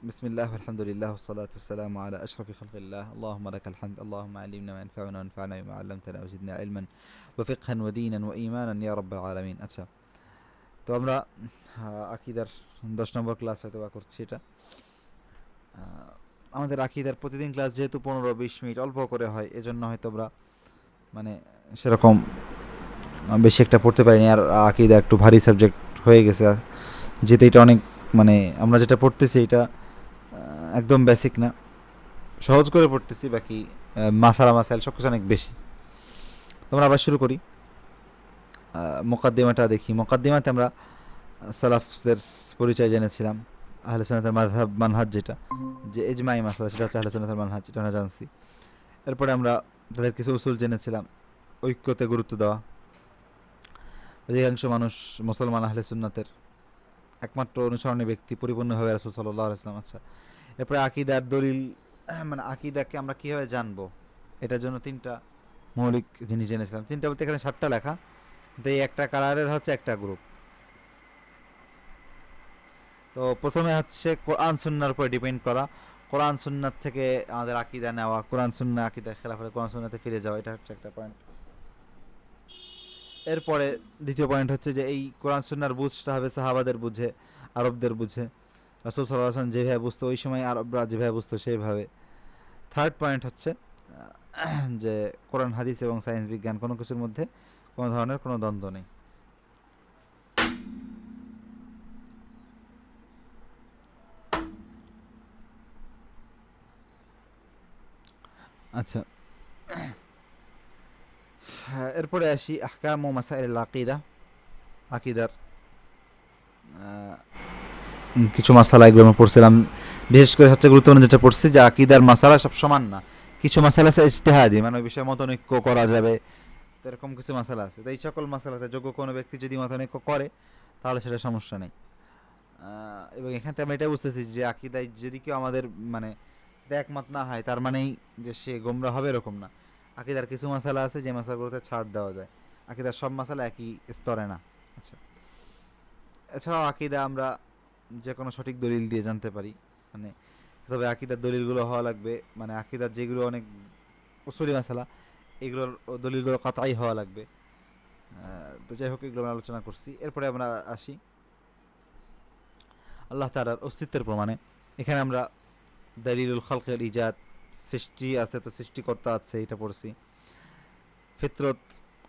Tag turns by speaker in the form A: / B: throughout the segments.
A: بسم الله والحمد لله والصلاة والسلام على أشرف خلق الله اللهم لك الحمد اللهم علمنا ما ينفعنا وانفعنا بما علمتنا وزدنا علما وفقها ودينا وإيمانا يا رب العالمين আচ্ছা তো আমরা আকীদার 10 নম্বর ক্লাস হয়তো বা করছি এটা আমাদের আকীদার প্রতিদিন ক্লাস যেহেতু 15-20 মিনিট অল্প করে হয় এজন্য হয়তো আমরা মানে সেরকম বেশি একটা পড়তে পারিনি আর আকীদা একটু ভারী সাবজেক্ট হয়ে গেছে যেতে এটা অনেক মানে আমরা যেটা পড়তেছি এটা একদম বেসিক না সহজ করে পড়তেছি বাকি মাসালা মাসাইল সব কিছু অনেক বেশি তোমরা আবার শুরু করি মোকাদ্দিমাটা দেখি মোকাদ্দিমাতে আমরা সালাফদের পরিচয় জেনেছিলাম আহলে সুন্নাতের মাযহাব মানহাজ যেটা যে ইজমাই মাসালা সেটা হচ্ছে আহলে সুন্নাতের মানহাজ এটা আমরা জানছি এরপরে আমরা তাদের কিছু উসুল জেনেছিলাম ঐক্যতে গুরুত্ব দেওয়া অধিকাংশ মানুষ মুসলমান আহলে সুন্নাতের একমাত্র অনুসরণী ব্যক্তি পরিপূর্ণভাবে রাসূল সাল্লাল্লাহু আলাইহি ওয়াসাল্লাম আচ্ছা এরপরে আকীদার দলিল মানে আকীদাকে আমরা কীভাবে জানবো এটার জন্য 3টা মৌলিক জিনিস জেনেছিলাম 3টা বলতে এখানে 7টা লেখা তো এই একটা কালারের হচ্ছে একটা গ্রুপ তো প্রথমে হচ্ছে কোরআন সুন্নাহর উপর ডিপেন্ড করা কোরআন সুন্নাত থেকে আমাদের আকীদা নেওয়া কোরআন সুন্নাহ আকীদার খেলাফ হলে কোরআন সুন্নাতে ফিরে যাওয়া এটা হচ্ছে একটা পয়েন্ট এরপরে দ্বিতীয় পয়েন্ট হচ্ছে যে এই কোরআন সুন্নাহর বুঝটা হবে সাহাবাদের বুঝে আরবদের বুঝে রাসূল সাল্লাল্লাহু আলাইহি ওয়াসাল্লাম যেভাবে বুঝতো ওই সময় আরবরা যেভাবে বুঝতো সেইভাবে থার্ড পয়েন্ট হচ্ছে যে কোরআন হাদিস এবং সায়েন্স বিজ্ঞান কোনো কিছুর মধ্যে কোনো ধরনের কোনো দ্বন্দ্ব নেই আচ্ছা এরপরে আসি আহকাম ও মাসাইল আকীদা আকীদার কিছু মাসালা এগুলো আমরা পড়ছিলাম বিশেষ করে সবচেয়ে গুরুত্বপূর্ণ যেটা পড়ছি যে আকীদার মাসালা সব সমান না কিছু মাসালা আছে ইজতিহাদি মানে ওই বিষয়ে মতনৈক্য করা যাবে এরকম কিছু মাসালা আছে তো এই সকল মাসালাতে যোগ্য কোনো ব্যক্তি যদি মতনৈক্য করে তাহলে সেটা সমস্যা নেই এবং এখান থেকে আমরা এটা বুঝতেছি যে আকীদায় যদি কেউ আমাদের মানে একমত না হয় তার মানেই যে সে গোমরা হবে এরকম না আকীদার কিছু মাসালা আছে যে মাসালাগুলোতে ছাড় দেওয়া যায় আকীদার সব মাসালা একই স্তরে না আচ্ছা এছাড়াও আকীদা আমরা যে কোনো সঠিক দলিল দিয়ে জানতে পারি মানে তবে আকীদার দলিলগুলো হওয়া লাগবে মানে আকীদার যেগুলো অনেক উসুলি মাসালা এগুলোর দলিলগুলো কাতাই হওয়া লাগবে তো যাই হোক এগুলো আমরা আলোচনা করছি এরপরে আমরা আসি আল্লাহ তাআলার অস্তিত্বের প্রমাণে এখানে আমরা দলিলুল খালকের ইজাদ সৃষ্টি আছে তো সৃষ্টিকর্তা আছে এটা পড়ছি ফিতরত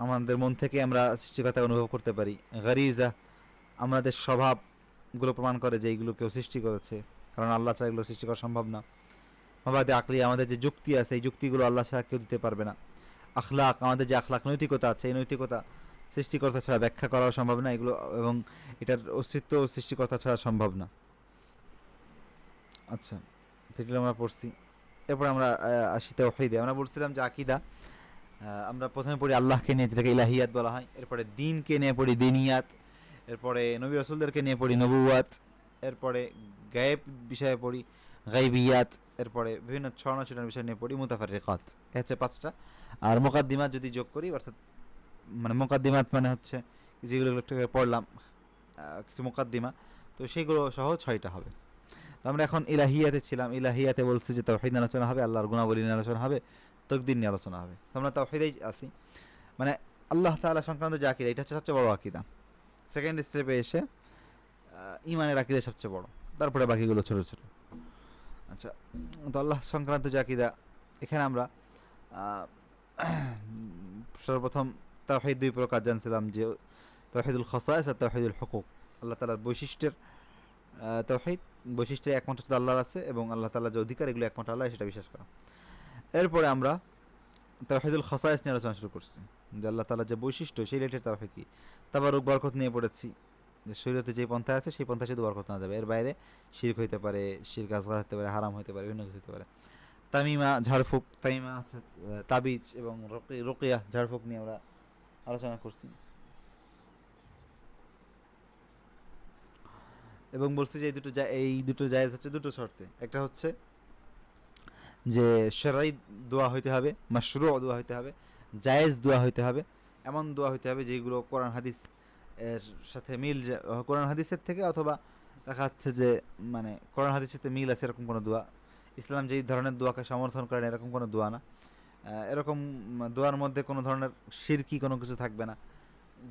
A: আমাদের মন থেকে আমরা সৃষ্টিকর্তা অনুভব করতে পারি গরিজা আমাদের স্বভাবগুলো প্রমাণ করে যে এইগুলো কেউ সৃষ্টি করেছে কারণ আল্লাহ ছাড়া এগুলো সৃষ্টি করা সম্ভব না মাবাদে আকলি আমাদের যে যুক্তি আছে এই যুক্তিগুলো আল্লাহ ছাড়া কেউ দিতে পারবে না আখলাক আমাদের যে আখলাক নৈতিকতা আছে এই নৈতিকতা সৃষ্টিকর্তা ছাড়া ব্যাখ্যা করাও সম্ভব না এগুলো এবং এটার অস্তিত্ব সৃষ্টিকর্তা ছাড়া সম্ভব না আচ্ছা সেগুলো আমরা পড়ছি এরপর আমরা আসি তাওহীদে আমরা বলছিলাম যে আকীদা আমরা প্রথমে পড়ি আল্লাহকে নিয়ে যেটাকে ইলাহিয়াত বলা হয় এরপরে দ্বীনকে নিয়ে পড়ি দ্বীনিয়াত এরপরে নবী রাসূলদেরকে নিয়ে পড়ি নবুওয়াত এরপরে গায়েব বিষয়ে পড়ি গায়বিয়াত এরপরে বিভিন্ন ছড়ানো ছিটানোর বিষয় নিয়ে পড়ি মুতাফাররিকাত এই হচ্ছে 5টা আর মুকাদ্দিমাত যদি যোগ করি অর্থাৎ মানে মুকাদ্দিমাত মানে হচ্ছে যেগুলো একটু আগে পড়লাম কিছু মুকাদ্দিমা তো সেগুলো সহ 6টা হবে তো আমরা এখন ইলাহিয়াতে ছিলাম ইলাহিয়াতে বলছি যে তাওহীদ নিয়ে আলোচনা হবে আল্লাহর গুণাবলী নিয়ে আলোচনা হবে তাকদীর নিয়ে আলোচনা হবে তো আমরা তাওহীদেই আছি মানে আল্লাহ তাআলা সংক্রান্ত যে আকীদা এটা হচ্ছে সবচেয়ে বড় আকীদা সেকেন্ড স্টেপে এসে ঈমানের আকীদা সবচেয়ে বড় তারপরে বাকিগুলো ছোট ছোট আচ্ছা তো আল্লাহ সংক্রান্ত যে আকীদা এখানে আমরা সর্বপ্রথম তাওহীদ 2 প্রকার জানছিলাম যে তাওহীদুল খাসায়েস আর তাওহীদুল হুকুক আল্লাহ তাআলার বৈশিষ্ট্যের তাওহীদ বৈশিষ্ট্য একমাত্র শুধু আল্লাহর আছে এবং আল্লাহ তাআলার যে অধিকার এগুলো একমাত্র আল্লাহ সেটা বিশ্বাস করা এরপরে আমরা তাওহীদুল খাসায়েস নিয়ে আলোচনা শুরু করছি যে আল্লাহ তাআলার যে বৈশিষ্ট্য সেই রিলেটেড তাওহীদ কি তাবারুক বরকত নিয়ে পড়েছি যে শরীয়তে যে পন্থা আছে সেই পন্থা শুধু বরকত না যাবে এর বাইরে শিরক হইতে পারে শিরক আসগার হতে পারে হারাম হতে পারে বিভিন্ন কিছু হতে পারে তামিমা ঝাড়ফুঁক তামিমা হচ্ছে তাবিজ এবং রুকিয়া ঝাড়ফুঁক নিয়ে আমরা আলোচনা করছি এবং বলছি যে এই দুটো জায়েজ হচ্ছে দুটো শর্তে একটা হচ্ছে যে শরঈ দোয়া হইতে হবে মাশরুউ দোয়া হইতে হবে জায়েজ দোয়া হইতে হবে এমন দোয়া হইতে হবে যেগুলো কোরআন হাদিস এর সাথে মিল কোরআন হাদিসের থেকে অথবা দেখা যাচ্ছে যে মানে কোরআন হাদিসেতে মিল আছে এরকম কোনো দোয়া, ইসলাম যেই ধরনের দোয়াকে সমর্থন করেন এরকম কোনো দোয়া না। এরকম দোয়ার মধ্যে কোনো ধরনের শিরকি কোনো কিছু থাকবে না,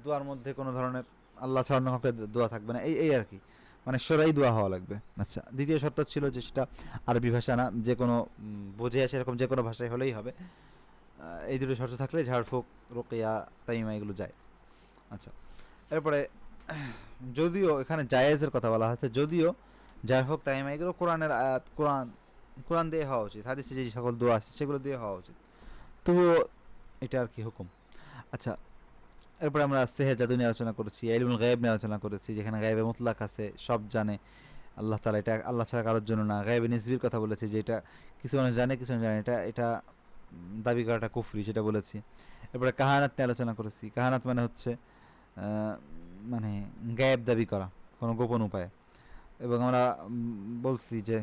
A: দোয়ার মধ্যে কোনো ধরনের আল্লাহ ছাড়া অন্য কাউকে দোয়া থাকবে না, এই এই আর কি, মানে সরাই দোয়া হওয়া লাগবে। আচ্ছা, দ্বিতীয় শর্ত ছিল যে সেটা আরবি ভাষা না, যে কোনো বোঝে আসে এরকম যে কোনো ভাষায় হলেই হবে। এই দুটো শর্ত থাকলে ঝাড়ফুঁক, রোকেয়া, তাইমা এগুলো জায়েজ। আচ্ছা, এরপরে যদিও এখানে জায়েজের কথা বলা হয়েছে, যদিও ঝাড়ফুঁক, তাইমা এগুলো কোরআনের আয়াত, কোরআন কোরআন দিয়ে হওয়া উচিত, হাদিসে যে সকল দোয়া আসছে সেগুলো দিয়ে হওয়া উচিত, তবুও এটা আর কি হুকুম। আচ্ছা, এরপরে আমরা সেহের জাদু নিয়ে আলোচনা করেছি, ইলমুল গায়েব নিয়ে আলোচনা করেছি, যেখানে গায়েবে মুতলাক আছে, সব জানে আল্লাহ তাআলা, এটা আল্লাহ ছাড়া কারোর জন্য না। গায়েবে নিসবির কথা বলেছি, যে এটা কিছু মানুষ জানে কিছু মানুষ জানে, এটা এটা দাবি করাটা কুফরি, সেটা বলেছি। এরপরে কাহানাত নিয়ে আলোচনা করেছি। কাহানাত মানে হচ্ছে মানে গায়েব দাবি করা কোনো গোপন উপায়ে, এবং আমরা বলছি যে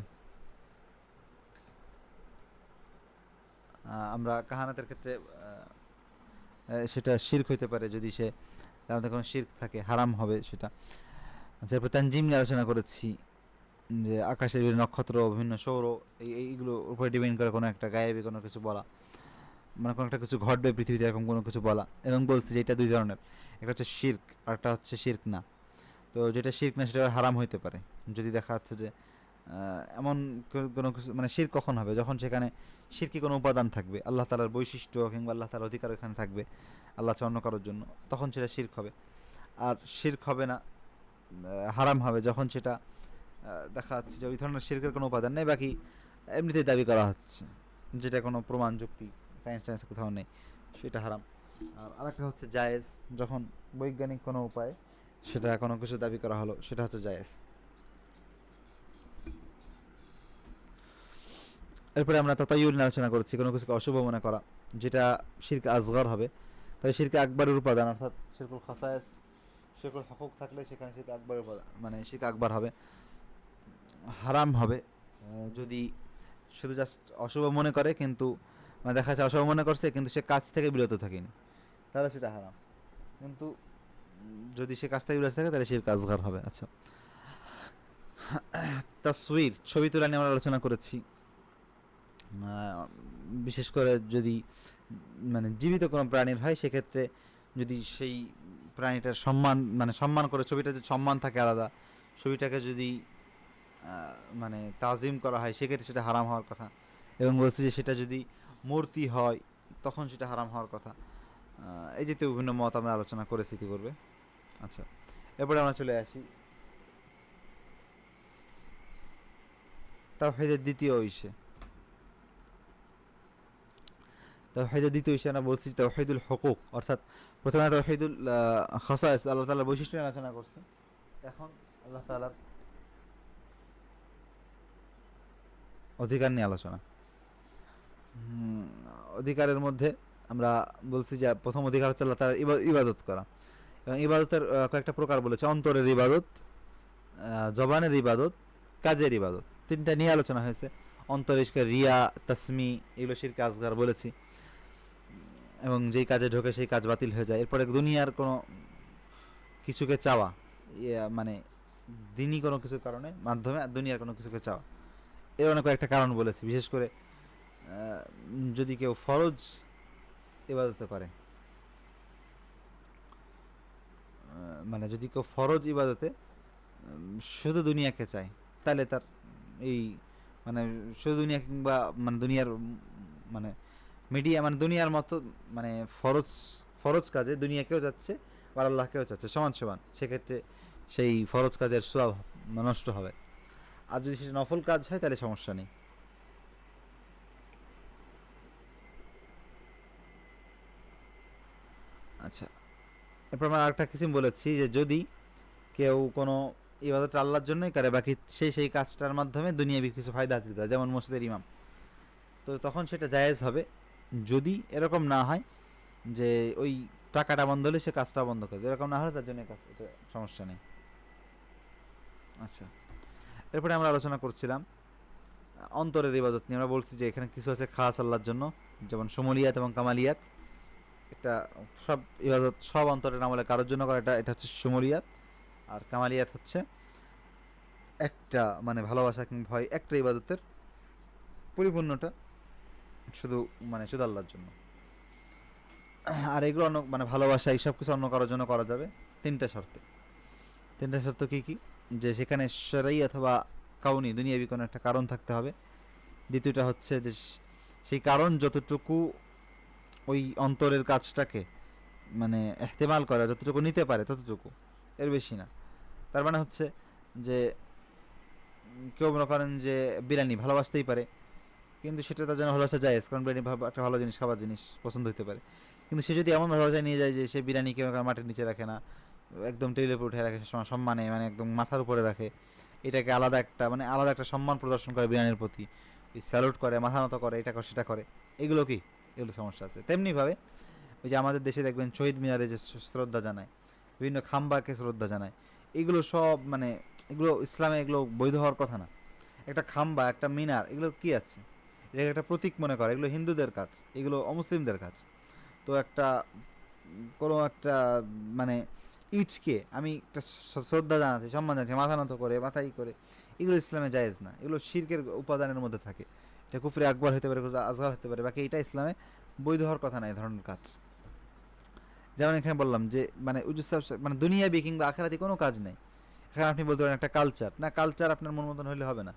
A: আমরা কাহানাতের ক্ষেত্রে সেটা শিরক হইতে পারে, যদি সে তার মধ্যে কোনো শিরক থাকে হারাম হবে সেটা। আচ্ছা, এরপর তানজিম নিয়ে আলোচনা করেছি, যে আকাশের বিভিন্ন নক্ষত্র, বিভিন্ন সৌর, এইগুলোর উপরে ডিপেন্ড করে কোনো একটা গায়েবী কোনো কিছু বলা, মানে কোনো একটা কিছু ঘটবে পৃথিবীতে এরকম কোনো কিছু বলা। এবং বলছি যে এটা দুই ধরনের, একটা হচ্ছে শিরক আর একটা হচ্ছে শিরক না। তো যেটা শিরক না সেটা হারাম হইতে পারে, যদি দেখা যাচ্ছে যে এমন কোনো কিছু, মানে শিরক কখন হবে, যখন সেখানে শিরকি কোনো উপাদান থাকবে, আল্লাহ তাআলার বৈশিষ্ট্য কিংবা আল্লাহ তাআলার অধিকার এখানে থাকবে আল্লাহ ছাড়া অন্য কারোর জন্য, তখন সেটা শিরক হবে। আর শিরক হবে না, হারাম হবে যখন সেটা দেখা যাচ্ছে যে ওই ধরনের শিরকের কোনো উপাদান নেই, বাকি এমনিতেই দাবি করা হচ্ছে, যেটা কোনো প্রমাণ যুক্তি সায়েন্স টায়েন্স কোথাও নেই, সেটা হারাম। আর আরেকটা হচ্ছে জায়েজ, যখন বৈজ্ঞানিক কোনো উপায়ে সেটা কোনো কিছু দাবি করা হলো, সেটা হচ্ছে জায়েজ। এরপরে আমরা তাতায়ুল নিয়ে আলোচনা করেছি, কোনো কিছুকে অশুভ মনে করা, যেটা শিরক আসগর হবে। তবে শিরক আকবরের উপাদান, অর্থাৎ শিরকুল খাসায়েস, শিরকুল হকুক থাকলে সেখানে শিরক আকবরের উপাদান, মানে শিরক আকবর হবে, হারাম হবে। যদি শুধু জাস্ট অশুভ মনে করে, কিন্তু মানে দেখা যাচ্ছে অশুভ মনে করছে কিন্তু সে কাজ থেকে বিরত থাকেনি, তাহলে সেটা হারাম। কিন্তু যদি সে কাজ থেকে বিরত থাকে তাহলে শিরক আসগর হবে। আচ্ছা, তাসওয়ির, ছবি তোলা নিয়ে আমরা আলোচনা করেছি। বিশেষ করে যদি মানে জীবিত কোনো প্রাণীর হয়, সেক্ষেত্রে যদি সেই প্রাণীটার সম্মান, মানে সম্মান করে ছবিটা, যে সম্মান থাকে আলাদা, ছবিটাকে যদি মানে তাজিম করা হয়, সেক্ষেত্রে সেটা হারাম হওয়ার কথা। এবং বলছি যে সেটা যদি মূর্তি হয় তখন সেটা হারাম হওয়ার কথা। এই জাতীয় বিভিন্ন মত আমরা আলোচনা করেছি ইতিপূর্বে। আচ্ছা, এরপরে আমরা চলে আসি তাওহীদের দ্বিতীয় ইস্যে। তাওহীদের দ্বিতীয় ইস্যে আমরা বলছি তাওহীদুল হুকুক, অর্থাৎ প্রথমে তাওহীদুল খাসায়েস, আল্লাহ তাআলার বৈশিষ্ট্য নিয়ে আলোচনা করছি। এখন আল্লাহ তাআলার অধিকার নিয়ে আলোচনা। অধিকারের মধ্যে আমরা বলছি যে প্রথম অধিকার হচ্ছে আল্লাহ তাআলার ইবাদত করা, এবং ইবাদতের কয়েকটা প্রকার বলেছে: অন্তরের ইবাদত, জবানের ইবাদত, কাজের ইবাদত, তিনটা নিয়ে আলোচনা হয়েছে। অন্তরে রিয়া, তাসমি, এগুলো শিরকে আসগার বলেছি, এবং যেই কাজে ঢোকে সেই কাজ বাতিল হয়ে যায়। এরপরে দুনিয়ার কোনো কিছুকে চাওয়া, মানে দিনই কোনো কিছুর কারণে মাধ্যমে দুনিয়ার কোনো কিছুকে চাওয়া, এর অনেক কয়েকটা কারণ বলেছি। বিশেষ করে যদি কেউ ফরজ ইবাদত করে, মানে যদি কেউ ফরজ ইবাদতে শুধু দুনিয়াকে চায়, তাহলে তার এই মানে শুধু দুনিয়া কিংবা মানে দুনিয়ার মানে মিডিয়া, মানে দুনিয়ার মতো, মানে ফরজ ফরজ কাজে দুনিয়াকেও যাচ্ছে আর আল্লাহকেও চাচ্ছে সমান সমান, সেক্ষেত্রে সেই ফরজ কাজের সওয়াব নষ্ট হবে। আর যদি সেটা নফল কাজ হয় তাহলে সমস্যা নেই। আচ্ছা, এরপর আমরা আরেকটা কিসিম বলেছি, যে যদি কেউ কোনো ইবাদত আল্লাহর জন্যই করে, বাকি সেই কাজটার মাধ্যমে দুনিয়াবি কিছু ফায়দা হাসিল করে, যেমন মসজিদের ইমাম, তো তখন সেটা জায়েজ হবে। যদি এরকম না হয় যে ওই টাকাটা বন্ধ হলে সে কাজটা বন্ধ করে, এরকম না হলে তার জন্য কাজ, এটা সমস্যা নেই। আচ্ছা, এরপরে আমরা আলোচনা করছিলাম অন্তরের ইবাদত নিয়ে। আমরা বলছি যে এখানে কিছু আছে খাস আল্লাহর জন্য, যেমন সমলিয়াত এবং কামালিয়াত। এটা সব ইবাদত সব অন্তরের আমলে কারোর জন্য করা, এটা এটা হচ্ছে সমলিয়াত। আর কামালিয়াত হচ্ছে একটা মানে ভালোবাসা কিংবা ভয় একটা ইবাদতের পরিপূর্ণটা শুধু মানে শুধু আল্লাহর জন্য। আর এগুলো অন্য মানে ভালোবাসা এইসব কিছু অন্য কারোর জন্য করা যাবে তিনটা শর্তে। তিনটা শর্ত কী কী? যে সেখানে শরঈ অথবা কাউনি দুনিয়াবি কোনো একটা কারণ থাকতে হবে। দ্বিতীয়টা হচ্ছে যে সেই কারণ যতটুকু ওই অন্তরের কাজটাকে মানে এহতেমাল করে, যতটুকু নিতে পারে ততটুকু, এর বেশি না। তার মানে হচ্ছে যে কেউ মনে করেন যে বিরিয়ানি ভালোবাসতেই পারে, কিন্তু সেটা তার জন্য ভালোবাসা যায়, কারণ বিরিয়ানি একটা ভালো জিনিস, খাবার জিনিস পছন্দ হতে পারে। কিন্তু সে যদি এমন ভালোবাসায় নিয়ে যায় যে সে বিরিয়ানিকে মাটির নিচে রাখে না, একদম টেবিলের উপর উঠে রাখে, সম্মানে মানে একদম মাথার উপরে রাখে, এটাকে আলাদা একটা মানে আলাদা একটা সম্মান প্রদর্শন করে বিরিয়ানির প্রতি, স্যালুট করে, মাথা নত করে, এটা করে সেটা করে, এগুলো কি, এগুলো সমস্যা আছে। তেমনিভাবে ওই যে আমাদের দেশে দেখবেন শহীদ মিনারে যে শ্রদ্ধা জানায়, বিভিন্ন খাম্বাকে শ্রদ্ধা জানায়, এগুলো সব মানে এগুলো ইসলামে এগুলো বৈধ হওয়ার কথা না। একটা খাম্বা, একটা মিনার, এগুলো কি আছে? এটাকে একটা প্রতীক মনে করে, এগুলো হিন্দুদের কাজ, এগুলো অমুসলিমদের কাজ। তো একটা কোনো একটা মানে ইটকে আমি একটা শ্রদ্ধা জানাচ্ছি, সম্মান জানাচ্ছি, মাথা নত করে, মাথাই করে, এগুলো ইসলামে জায়েজ না, এগুলো শিরকের উপাদানের মধ্যে থাকে। এটা কুফরে আকবর হতে পারে, আজগার হতে পারে, বাকি এটা ইসলামে বৈধ হওয়ার কথা না এই ধরনের কাজ। যেমন এখানে বললাম যে মানে মানে দুনিয়াবি কিংবা আখেরাতি কোনো কাজ নেই। এখানে আপনি বলতে পারেন একটা কালচার, না কালচার আপনার মন মতন হলে হবে না,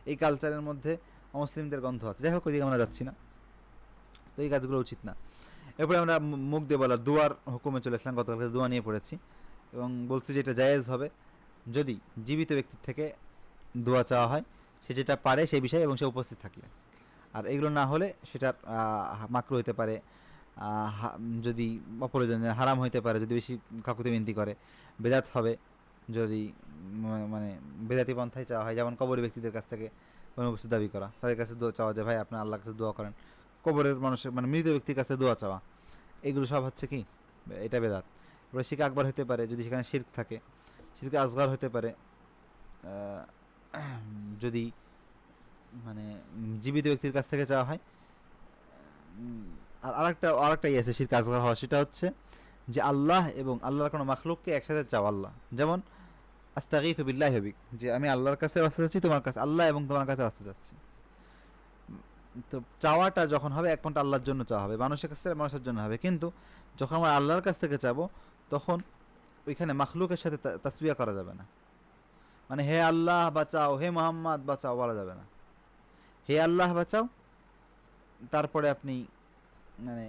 A: এই কালচারের মধ্যে অমুসলিমদের গন্ধ আছে। যাই হোক, ওইদিকে আমরা যাচ্ছি না, তো এই কাজগুলো উচিত না। এরপরে আমরা মুখ দিয়ে বলা দুয়ার হুকুমে চলে আসলাম, গতকালকে দোয়া নিয়ে পড়েছি এবং বলছি যে এটা জায়েজ হবে যদি জীবিত ব্যক্তির থেকে দোয়া চাওয়া হয়, সে যেটা পারে সেই বিষয়ে এবং সে উপস্থিত থাকলে। আর এগুলো না হলে সেটার মাকরু হতে পারে, যদি অপ্রয়োজনীয় হারাম হইতে পারে, যদি বেশি কাকুতি মিনতি করে, বেদাত হবে যদি মানে বেদাতি পন্থায় চাওয়া হয়, যেমন কবর ব্যক্তিদের কাছ থেকে কোনো কিছু দাবি করা, তাদের কাছে দোয়া চাওয়া, যে ভাই আপনার আল্লাহর কাছে দোয়া করেন, কবরের মানুষের মানে মৃত ব্যক্তির কাছে দোয়া চাওয়া, এগুলো সব হচ্ছে কি, এটা বেদাত। এবার শিরক আকবর হতে পারে যদি সেখানে শিরক থাকে, শিরক আসগর হতে পারে যদি মানে জীবিত ব্যক্তির কাছ থেকে চাওয়া হয়। আর আরেকটা ইয়ে আছে শিরক আসগর হওয়া, সেটা হচ্ছে যে আল্লাহ এবং আল্লাহর কোনো মাখলুককে একসাথে চাওয়া। আল্লাহ যেমন আস্তাগীথু বিল্লাহি বিক, যে আমি আল্লাহর কাছে বাঁচতে চাচ্ছি, তোমার কাছে, আল্লাহ এবং তোমার কাছে বাঁচতে চাচ্ছি। তো চাওয়াটা যখন হবে একমাত্র আল্লাহর জন্য চাওয়া হবে, মানুষের কাছে মানুষের জন্য হবে। কিন্তু যখন আমরা আল্লাহর কাছ থেকে চাবো, তখন ওইখানে মাখলুকের সাথে তাসবিয়া করা যাবে না। মানে হে আল্লাহ বাঁচাও, হে মোহাম্মদ বাঁচাও বলা যাবে না। হে আল্লাহ বাঁচাও, তারপরে আপনি মানে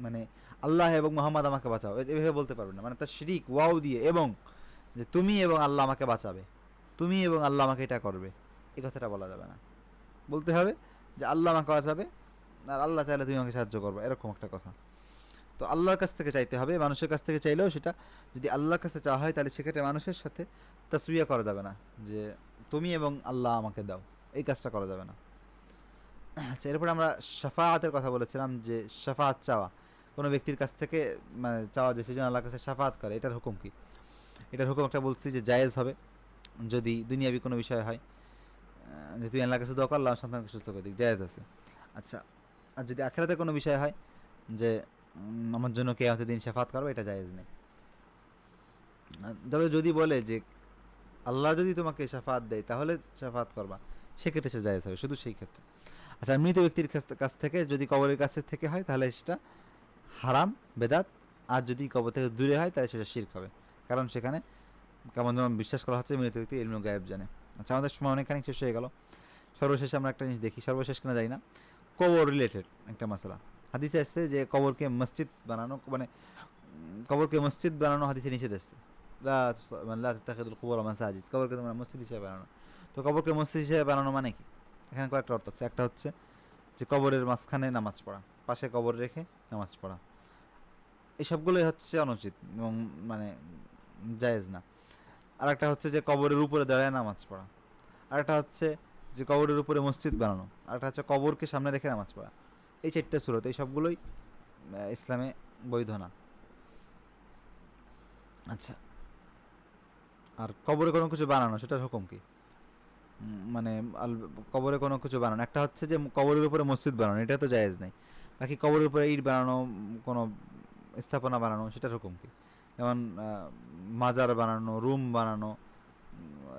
A: মানে আল্লাহ এবং মোহাম্মদ আমাকে বাঁচাও এভাবে বলতে পারবেন না। মানে তার শিরিক ওয়াও দিয়ে, এবং যে তুমি এবং আল্লাহ আমাকে বাঁচাবে, তুমি এবং আল্লাহ আমাকে এটা করবে, এই কথাটা বলা যাবে না। বলতে হবে যে আল্লাহ আমাকে বাঁচাবে, আর আল্লাহ চাইলে তুমি আমাকে সাহায্য করবে, এরকম একটা কথা। তো আল্লাহর কাছ থেকে চাইতে হবে, মানুষের কাছ থেকে চাইলেও সেটা যদি আল্লাহর কাছে চাওয়া হয়, তাহলে সেক্ষেত্রে মানুষের সাথে তাসবিয়া করা যাবে না, যে তুমি এবং আল্লাহ আমাকে দাও, এই কাজটা করা যাবে না। আচ্ছা, এরপরে আমরা শাফাআতের কথা বলেছিলাম, যে শাফাআত চাওয়া, কোনো ব্যক্তির কাছ থেকে মানে চাওয়া যে সেজন্য আল্লাহর কাছে শাফাআত করে, এটার হুকুম কি? এটার হুকুম একটা বলছি যে জায়েজ হবে যদি দুনিয়াবি কোনো বিষয় হয়, যে তুমি আল্লাহর কাছে দোয়া করো আল্লাহ সন্তানকে সুস্থ করে দিক, জায়েজ আছে। আচ্ছা, আর যদি আখেরাতে কোনো বিষয় হয় যে আমার জন্য কিয়ামতের দিন শাফাআত করবে, এটা জায়েজ নেই। তবে যদি বলে যে আল্লাহ যদি তোমাকে শাফাআত দেয় তাহলে শাফাআত করবা, সেক্ষেত্রে সে জায়েজ হবে, শুধু সেই ক্ষেত্রে। আচ্ছা, মৃত ব্যক্তির কাছ থেকে যদি কবরের কাছে থেকে হয় তাহলে সেটা হারাম, বেদাত। আর যদি কবর থেকে দূরে হয় তাহলে সেটা শিরক হবে, কারণ সেখানে কেমন যেমন বিশ্বাস করা হচ্ছে মৃত ব্যক্তি ইলমুল গায়েব জানে। আচ্ছা, আমাদের সময় অনেকখানি শেষ হয়ে গেল। সর্বশেষে আমরা একটা জিনিস দেখি, সর্বশেষ কিনা যাই না, কবর রিলেটেড একটা মশলা। হাদিসে আসছে যে কবরকে মসজিদ বানানো, মানে কবরকে মসজিদ বানানো হাদিসে নিষেধ আসছে, লা তাত্তাখিযুল কুবুর মাসাজিদ, কবরকে তোমরা মসজিদ হিসেবে বানানো। তো কবরকে মসজিদ হিসেবে বানানো মানে কি? এখানে কয়েকটা অর্থ আছে। একটা হচ্ছে যে কবরের মাঝখানে নামাজ পড়া, পাশে কবর রেখে নামাজ পড়া, এই সবগুলোই হচ্ছে অনুচিত এবং মানে জায়েজ না। আর একটা হচ্ছে যে কবরের উপরে দাঁড়ায় নামাজ পড়া, আর একটা হচ্ছে যে কবরের উপরে মসজিদ বানানো, আর একটা হচ্ছে কবরকে সামনে রেখে নামাজ পড়া। এই চারটে সুরত, এই সবগুলোই ইসলামে বৈধ না। আচ্ছা, আর কবরে কোনো কিছু বানানো, সেটার হুকুম কি? মানে কবরে কোনো কিছু বানানো, একটা হচ্ছে যে কবরের উপরে মসজিদ বানানো, এটা তো জায়েজ নাই। বাকি কবরের উপরে ইট বানানো, কোনো স্থাপনা বানানো, সেটার হুকুম কি? যেমন মাজার বানানো, রুম বানানো,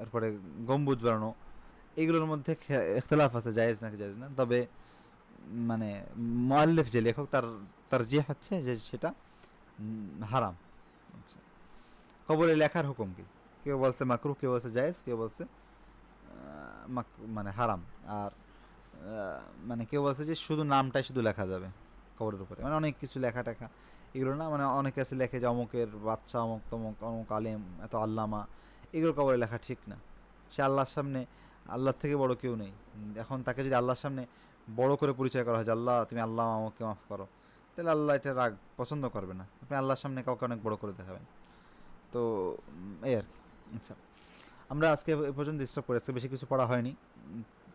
A: এরপরে গম্বুজ বানানো, এগুলোর মধ্যে ইখতিলাফ আছে জায়েজ নাকি জায়েজ না। তবে মানে মুআল্লিফ যে লেখক তার তারজিহ হচ্ছে যে সেটা হারাম। আচ্ছা, কবরে লেখার হুকুম কি? কেউ বলছে মাকরুহ, কেউ বলছে জায়েজ, কেউ বলছে মানে হারাম। আর মানে কেউ বলছে যে শুধু নামটাই শুধু লেখা যাবে কবরের উপরে, মানে অনেক কিছু লেখা টেখা এগুলো না, মানে অনেকে আছে লেখে যে অমুকের বাচ্চা অমুক তমুক অমুক আলেম এত আল্লামা, এগুলো কবরে লেখা ঠিক না। সে আল্লাহর সামনে আল্লাহর থেকে বড় কেউ নেই। এখন তাকে যদি আল্লাহর সামনে বড় করে পরিচয় করা হয় যে আল্লাহ তুমি আল্লাহ আমাকে মাফ করো, তাহলে আল্লাহ এটা রাগ পছন্দ করবে না। আপনি আল্লাহর সামনে কাউকে অনেক বড় করে দেখাবেন। তো এই আর কি। আচ্ছা, আমরা আজকে এ পর্যন্ত স্টপ করে, আজকে বেশি কিছু পড়া হয়নি।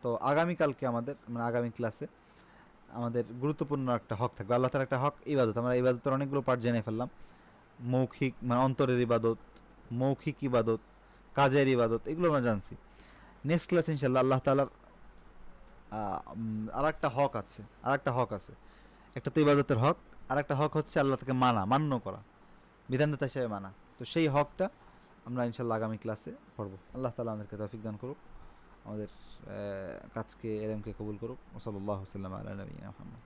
A: তো আগামীকালকে আমাদের মানে আগামী ক্লাসে আমাদের গুরুত্বপূর্ণ একটা হক থাকবে। আল্লাহ তাআলার একটা হক ইবাদত। আমরা ইবাদতের অনেকগুলো পার্ট জেনে ফেললাম। মৌখিক মানে অন্তরের ইবাদত, মৌখিক ইবাদত, কাজের ইবাদত, এগুলো আমরা জানছি। নেক্সট ক্লাস ইনশাল্লাহ আল্লাহ তাআলার আর একটা হক আছে, আর একটা হক আছে। একটা তো ইবাদতের হক, আর একটা হক হচ্ছে আল্লাহ থেকে মান্য করা, বিধানদাতা হিসেবে মানা। তো সেই হকটা আমরা ইনশাল্লাহ আগামী ক্লাসে পড়বো। আল্লাহ তাআলা আমাদেরকে তৌফিক দান করুক, আমাদের কাজকে এলমকে কবুল করুক। ওয়া সাল্লাল্লাহু আলা নবিয়িনা মুহাম্মদ।